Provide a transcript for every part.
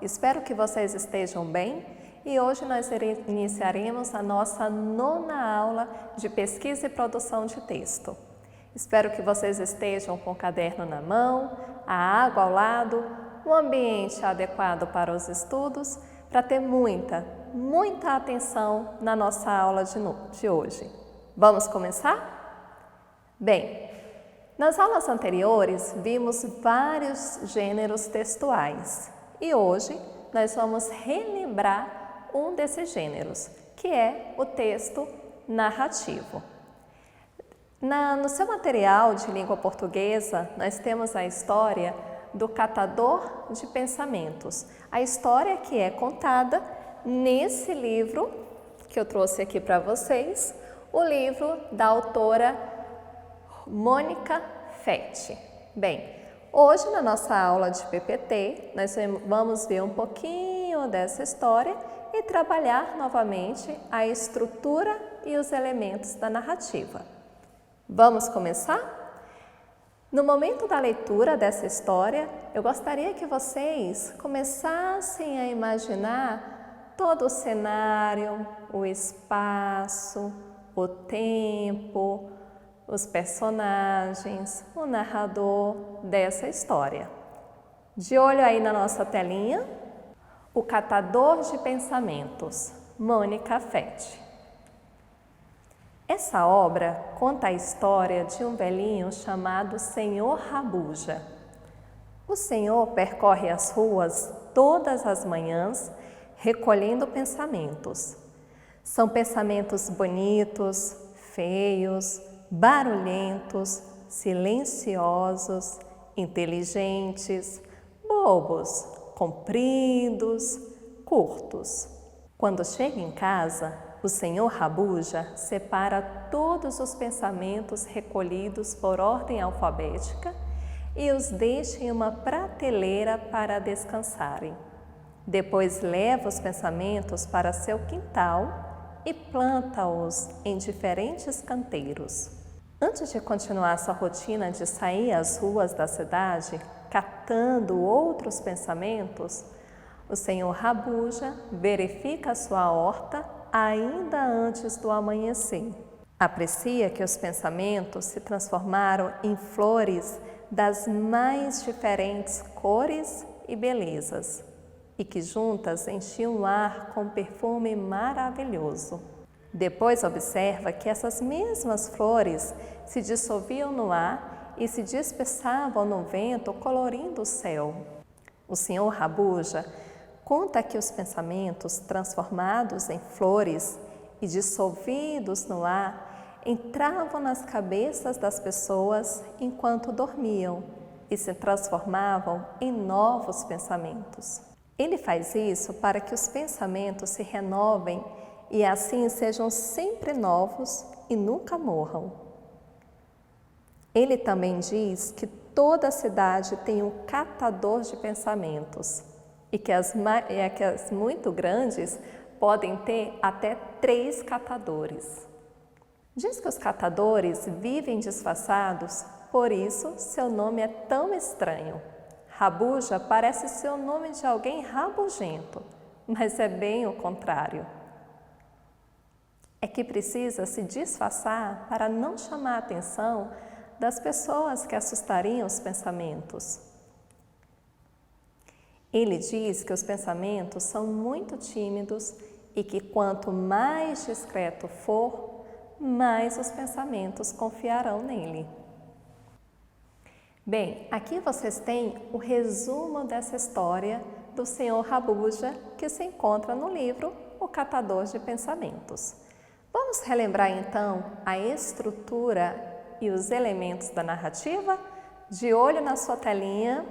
espero que vocês estejam bem e hoje nós iniciaremos a nossa 9ª aula de pesquisa e produção de texto. Espero que vocês estejam com o caderno na mão, a água ao lado, um ambiente adequado para os estudos, para ter muita atenção na nossa aula de hoje. Vamos começar? Bem, nas aulas anteriores vimos vários gêneros textuais e hoje nós vamos relembrar um desses gêneros, que é o texto narrativo. No seu material de língua portuguesa, nós temos a história do catador de pensamentos, a história que é contada nesse livro que eu trouxe aqui para vocês, o livro da autora Mônica Fetti. Bem, hoje na nossa aula de PPT, nós vamos ver um pouquinho dessa história e trabalhar novamente a estrutura e os elementos da narrativa. Vamos começar? No momento da leitura dessa história, eu gostaria que vocês começassem a imaginar todo o cenário, o espaço, o tempo, os personagens, o narrador dessa história. De olho aí na nossa telinha, O Catador de Pensamentos, Mônica Fetti. Essa obra conta a história de um velhinho chamado Senhor Rabuja. O senhor percorre as ruas todas as manhãs recolhendo pensamentos. São pensamentos bonitos, feios, barulhentos, silenciosos, inteligentes, bobos, compridos, curtos. Quando chega em casa, o senhor Rabuja separa todos os pensamentos recolhidos por ordem alfabética e os deixa em uma prateleira para descansarem. Depois leva os pensamentos para seu quintal e planta-os em diferentes canteiros. Antes de continuar sua rotina de sair às ruas da cidade, catando outros pensamentos, o senhor Rabuja verifica sua horta ainda antes do amanhecer. Aprecia que os pensamentos se transformaram em flores das mais diferentes cores e belezas, e que juntas enchiam o ar com um perfume maravilhoso. Depois observa que essas mesmas flores se dissolviam no ar e se dispersavam no vento, colorindo o céu. O senhor Rabuja conta que os pensamentos transformados em flores e dissolvidos no ar entravam nas cabeças das pessoas enquanto dormiam e se transformavam em novos pensamentos. Ele faz isso para que os pensamentos se renovem e assim sejam sempre novos e nunca morram. Ele também diz que toda a cidade tem um catador de pensamentos e que as muito grandes podem ter até 3 catadores. Diz que os catadores vivem disfarçados, por isso seu nome é tão estranho. Rabuja parece ser o nome de alguém rabugento, mas é bem o contrário. É que precisa se disfarçar para não chamar a atenção das pessoas que assustariam os pensamentos. Ele diz que os pensamentos são muito tímidos e que quanto mais discreto for, mais os pensamentos confiarão nele. Bem, aqui vocês têm o resumo dessa história do senhor Rabuja que se encontra no livro O Catador de Pensamentos. Vamos relembrar então a estrutura e os elementos da narrativa? De olho na sua telinha.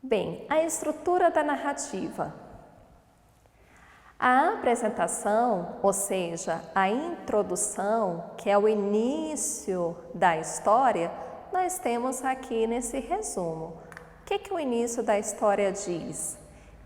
Bem, a estrutura da narrativa. A apresentação, ou seja, a introdução, que é o início da história, nós temos aqui nesse resumo. O que o início da história diz?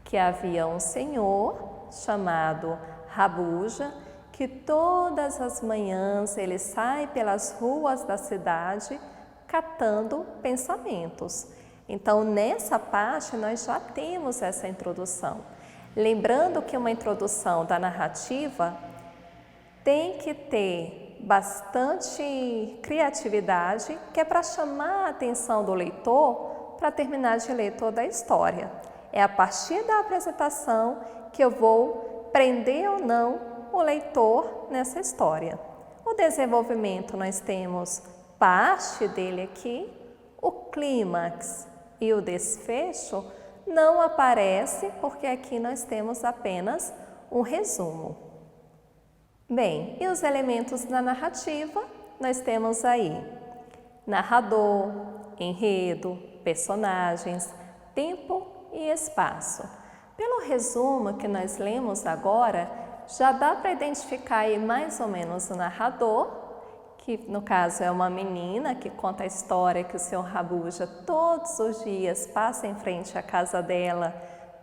Que havia um senhor chamado Rabuja, que todas as manhãs ele sai pelas ruas da cidade catando pensamentos. Então, nessa parte, nós já temos essa introdução. Lembrando que uma introdução da narrativa tem que ter bastante criatividade, que é para chamar a atenção do leitor para terminar de ler toda a história. É a partir da apresentação que eu vou prender ou não o leitor nessa história. O desenvolvimento, nós temos parte dele aqui, o clímax e o desfecho não aparece porque aqui nós temos apenas um resumo. Bem, e os elementos da narrativa? Nós temos aí narrador, enredo, personagens, tempo e espaço. Pelo resumo que nós lemos agora, já dá para identificar aí mais ou menos o narrador, que no caso é uma menina que conta a história que o Sr. Rabuja todos os dias passa em frente à casa dela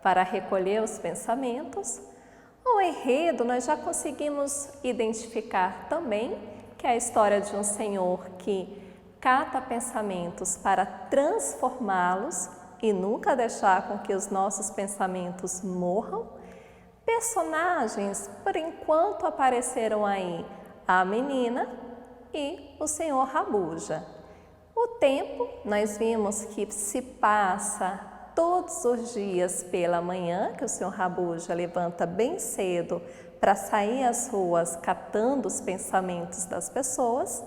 para recolher os pensamentos. O enredo nós já conseguimos identificar também que é a história de um senhor que cata pensamentos para transformá-los e nunca deixar com que os nossos pensamentos morram. Personagens, por enquanto, apareceram aí a menina e o Sr. Rabuja. O tempo, nós vimos que se passa todos os dias pela manhã, que o Sr. Rabuja levanta bem cedo para sair às ruas catando os pensamentos das pessoas.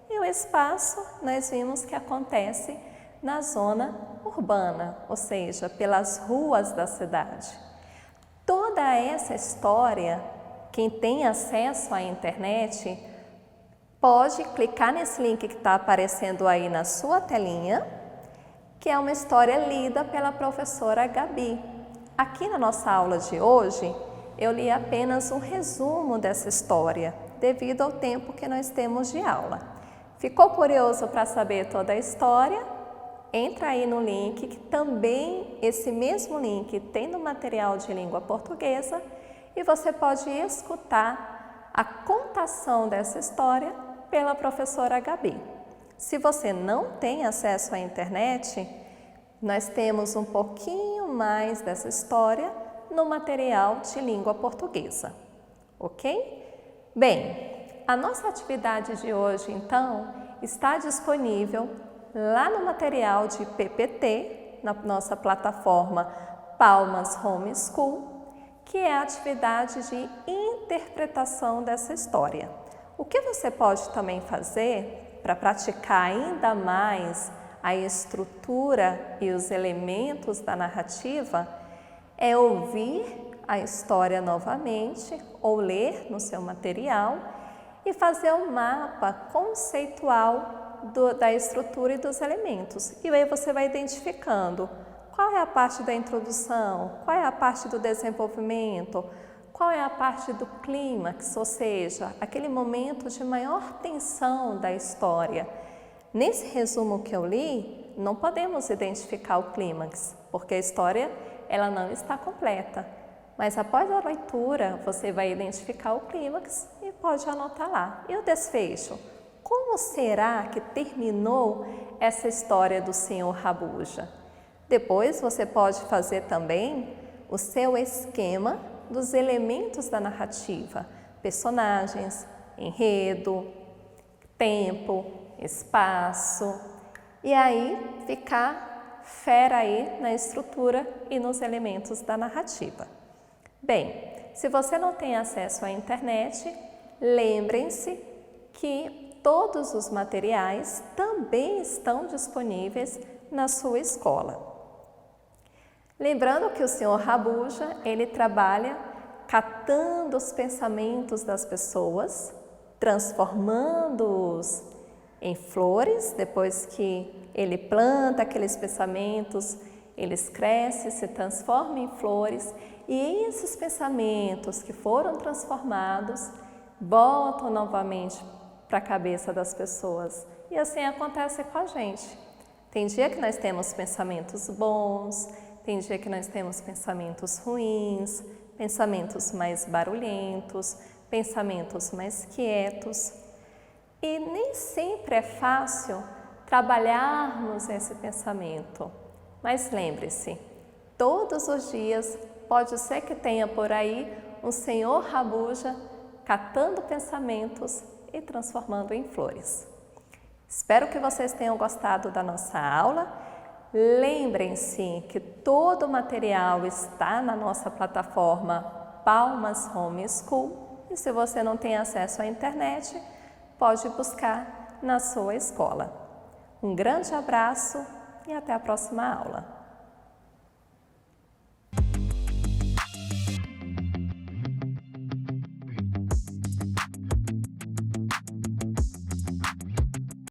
E o espaço, nós vimos que acontece na zona urbana, ou seja, pelas ruas da cidade. Toda essa história, quem tem acesso à internet, pode clicar nesse link que está aparecendo aí na sua telinha, que é uma história lida pela professora Gabi. Aqui na nossa aula de hoje, eu li apenas um resumo dessa história, devido ao tempo que nós temos de aula. Ficou curioso para saber toda a história? Entra aí no link, que também esse mesmo link tem no material de língua portuguesa, e você pode escutar a contação dessa história pela professora Gabi. Se você não tem acesso à internet, nós temos um pouquinho mais dessa história no material de língua portuguesa, ok? Bem, a nossa atividade de hoje, então, está disponível lá no material de PPT, na nossa plataforma Palmas Home School, que é a atividade de interpretação dessa história. O que você pode também fazer para praticar ainda mais a estrutura e os elementos da narrativa é ouvir a história novamente ou ler no seu material e fazer um mapa conceitual da estrutura e dos elementos. E aí você vai identificando qual é a parte da introdução, qual é a parte do desenvolvimento, qual é a parte do clímax, ou seja, aquele momento de maior tensão da história. Nesse resumo que eu li, não podemos identificar o clímax, porque a história ela não está completa. Mas após a leitura, você vai identificar o clímax e pode anotar lá. E o desfecho? Como será que terminou essa história do Sr. Rabuja? Depois você pode fazer também o seu esquema dos elementos da narrativa, personagens, enredo, tempo, espaço, e aí ficar fera aí na estrutura e nos elementos da narrativa. Bem, se você não tem acesso à internet, lembrem-se que todos os materiais também estão disponíveis na sua escola. Lembrando que o Sr. Rabuja, ele trabalha catando os pensamentos das pessoas, transformando-os em flores. Depois que ele planta aqueles pensamentos, eles crescem, se transformam em flores, e esses pensamentos que foram transformados voltam novamente para a cabeça das pessoas. E assim acontece com a gente. Tem dia que nós temos pensamentos bons, tem dia que nós temos pensamentos ruins, pensamentos mais barulhentos, pensamentos mais quietos. E nem sempre é fácil trabalharmos esse pensamento. Mas lembre-se, todos os dias pode ser que tenha por aí um senhor rabuja catando pensamentos e transformando em flores. Espero que vocês tenham gostado da nossa aula. Lembrem-se que todo o material está na nossa plataforma Palmas Home School e se você não tem acesso à internet, pode buscar na sua escola. Um grande abraço e até a próxima aula.